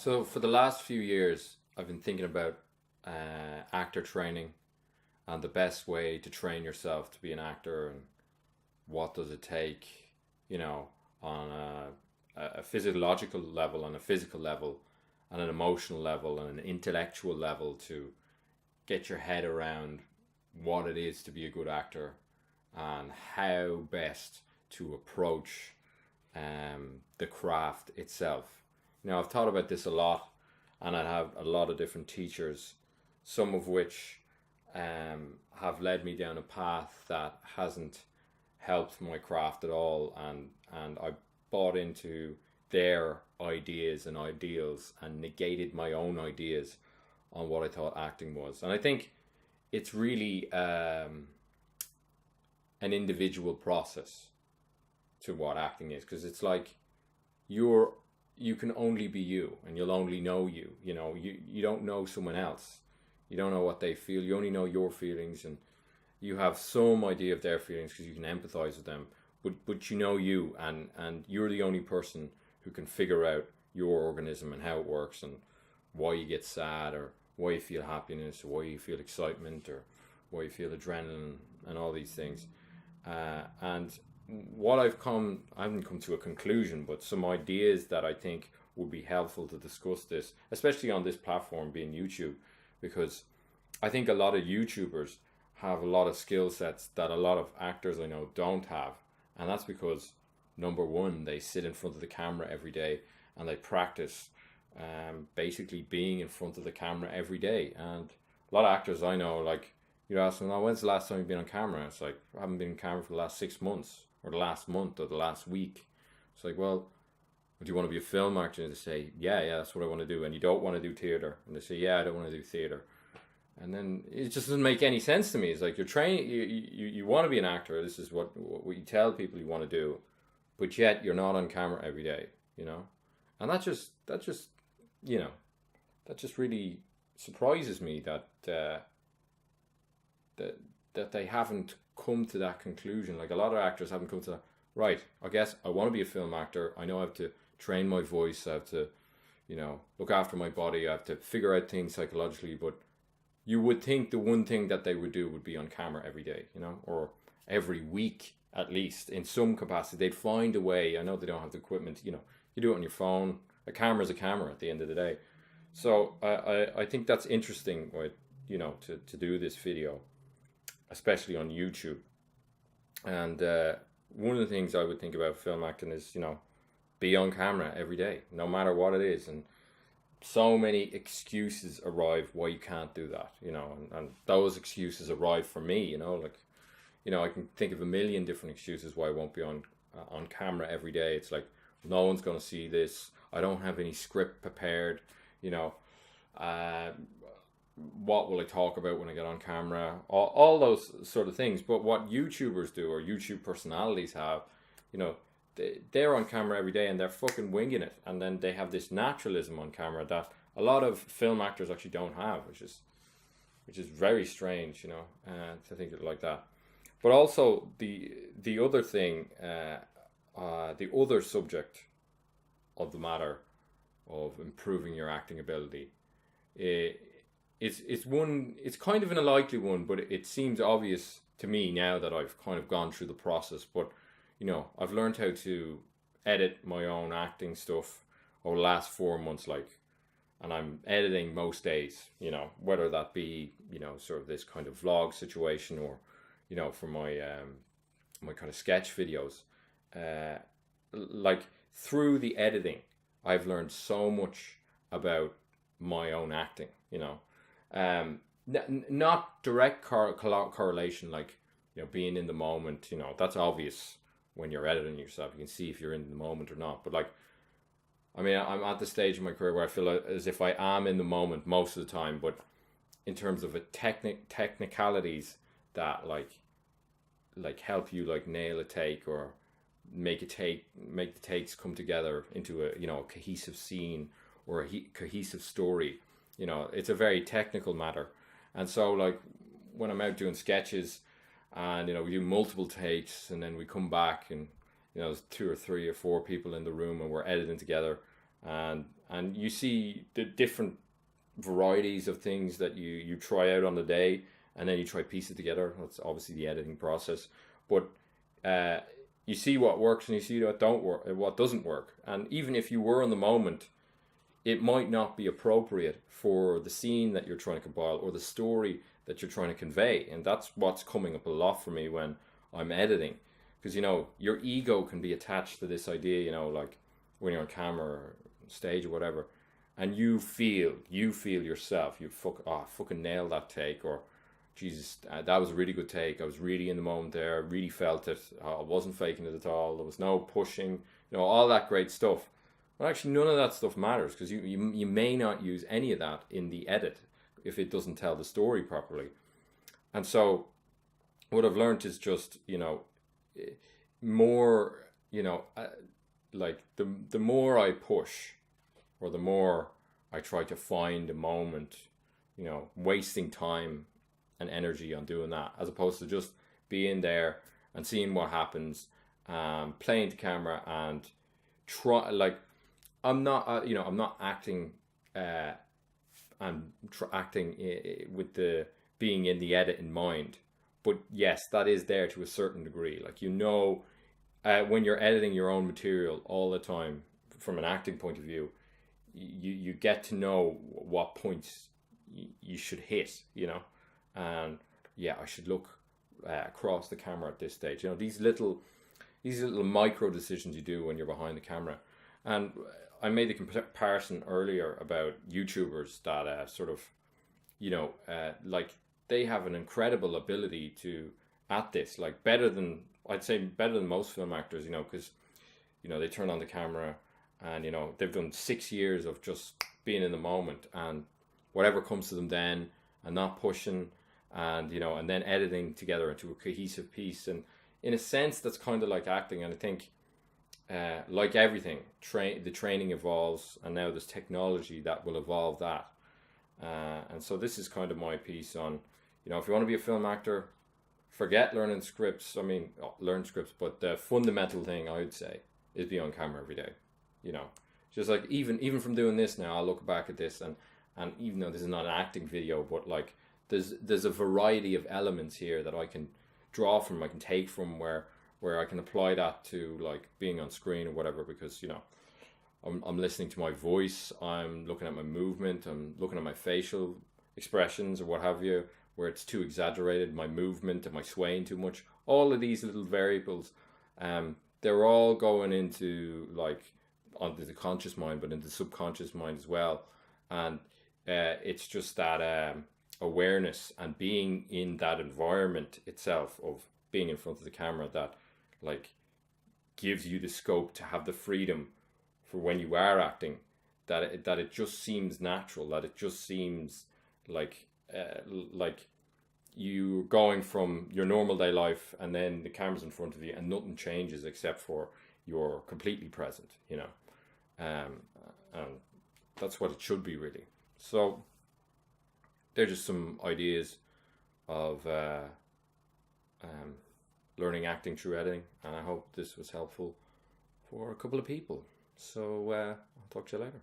So for the last few years, I've been thinking about actor training and the best way to train yourself to be an actor, and what does it take, you know, on a physiological level, on a physical level, on an emotional level, and an intellectual level to get your head around what it is to be a good actor and how best to approach the craft itself. I've thought about this a lot, and I have a lot of different teachers, some of which have led me down a path that hasn't helped my craft at all, and I bought into their ideas and ideals and negated my own ideas on what I thought acting was. And I think it's really an individual process to what acting is, because it's like you can only be you, and you'll only know you. You don't know someone else. You don't know what they feel. You only know your feelings, and you have some idea of their feelings because you can empathize with them. But you know you, and you're the only person who can figure out your organism and how it works, and why you get sad, or why you feel happiness, or why you feel excitement, or why you feel adrenaline, and all these things. And what I haven't come to a conclusion, but some ideas that I think would be helpful to discuss this, especially on this platform being YouTube, because I think a lot of YouTubers have a lot of skill sets that a lot of actors I know don't have. And that's because, number one, they sit in front of the camera every day, and they practice basically being in front of the camera every day. And a lot of actors I know, like, you ask them, oh, when's the last time you've been on camera? It's like, I haven't been on camera for the last 6 months, or the last month, or the last week. It's like, well, do you want to be a film actor? And they say, yeah, that's what I want to do. And you don't want to do theatre. And they say, yeah, I don't want to do theatre. And then it just doesn't make any sense to me. It's like, you're training, you want to be an actor. This is what you tell people you want to do, but yet you're not on camera every day, And that just really surprises me that that they haven't come to that conclusion. Like, a lot of actors haven't come to that. Right, I guess I want to be a film actor. I know I have to train my voice. I have to, look after my body. I have to figure out things psychologically. But you would think the one thing that they would do would be on camera every day, or every week at least, in some capacity. They'd find a way. I know they don't have the equipment. You do it on your phone. A camera is a camera at the end of the day. So I think that's interesting, with, to do this video, especially on YouTube. And one of the things I would think about film acting is, be on camera every day, no matter what it is. And so many excuses arrive why you can't do that, and those excuses arrive for me, I can think of a million different excuses why I won't be on camera every day. It's like, no one's going to see this. I don't have any script prepared, what will I talk about when I get on camera? All those sort of things. But what YouTubers do, or YouTube personalities have, they're on camera every day, and they're fucking winging it. And then they have this naturalism on camera that a lot of film actors actually don't have, which is very strange, to think of it like that. But also the other thing, the other subject of the matter of improving your acting ability, it's kind of an unlikely one, but it seems obvious to me now that I've kind of gone through the process. But I've learned how to edit my own acting stuff over the last 4 months, and I'm editing most days, whether that be, sort of this kind of vlog situation, or, for my my kind of sketch videos. Through the editing, I've learned so much about my own acting, not direct correlation, like, being in the moment, that's obvious. When you're editing yourself, you can see if you're in the moment or not. But I'm at the stage in my career where I feel as if I am in the moment most of the time. But in terms of technicalities that help you nail a take, or make the takes come together into a cohesive scene, or a cohesive story. It's a very technical matter. And so when I'm out doing sketches, and we do multiple takes, and then we come back, and there's 2 or 3 or 4 people in the room, and we're editing together, and and you see the different varieties of things that you try out on the day, and then you try to piece it together. That's obviously the editing process, but you see what works and you see what doesn't work. And even if you were in the moment, it might not be appropriate for the scene that you're trying to compile or the story that you're trying to convey. And that's what's coming up a lot for me when I'm editing, because your ego can be attached to this idea, like when you're on camera or stage or whatever, and you feel yourself, fucking nailed that take, or Jesus, that was a really good take. I was really in the moment there. I really felt it. I wasn't faking it at all. There was no pushing, all that great stuff. But actually, none of that stuff matters, because you may not use any of that in the edit if it doesn't tell the story properly. And so what I've learned is just, more, like the more I push, or the more I try to find a moment, wasting time and energy on doing that, as opposed to just being there and seeing what happens, playing the camera and try. Like, I'm not, I'm not acting, acting with the being in the edit in mind. But yes, that is there to a certain degree. Like, when you're editing your own material all the time, from an acting point of view, you get to know what points you should hit, and I should look across the camera at this stage. These little micro decisions you do when you're behind the camera. And I made the comparison earlier about YouTubers that sort of, like, they have an incredible ability at this, like I'd say better than most film actors, because they turn on the camera and they've done 6 years of just being in the moment, and whatever comes to them then, and not pushing, and and then editing together into a cohesive piece. And in a sense, that's kind of like acting. And I think like everything, the training evolves, and now there's technology that will evolve that. And so this is kind of my piece on, if you want to be a film actor, forget learning scripts. I mean, learn scripts, but the fundamental thing I would say is be on camera every day. Just like even from doing this now, I'll look back at this, and even though this is not an acting video, but like there's a variety of elements here that I can draw from, I can take from, where I can apply that to like being on screen or whatever, because I'm listening to my voice, I'm looking at my movement, I'm looking at my facial expressions or what have you, where it's too exaggerated, my movement, am I swaying too much? All of these little variables, they're all going into like onto the conscious mind, but into the subconscious mind as well. And it's just that awareness and being in that environment itself of being in front of the camera that like gives you the scope to have the freedom for when you are acting, that it just seems natural, that it just seems like you going from your normal day life, and then the camera's in front of you and nothing changes except for you're completely present, and that's what it should be, really. So they're just some ideas of learning acting through editing, and I hope this was helpful for a couple of people. So I'll talk to you later.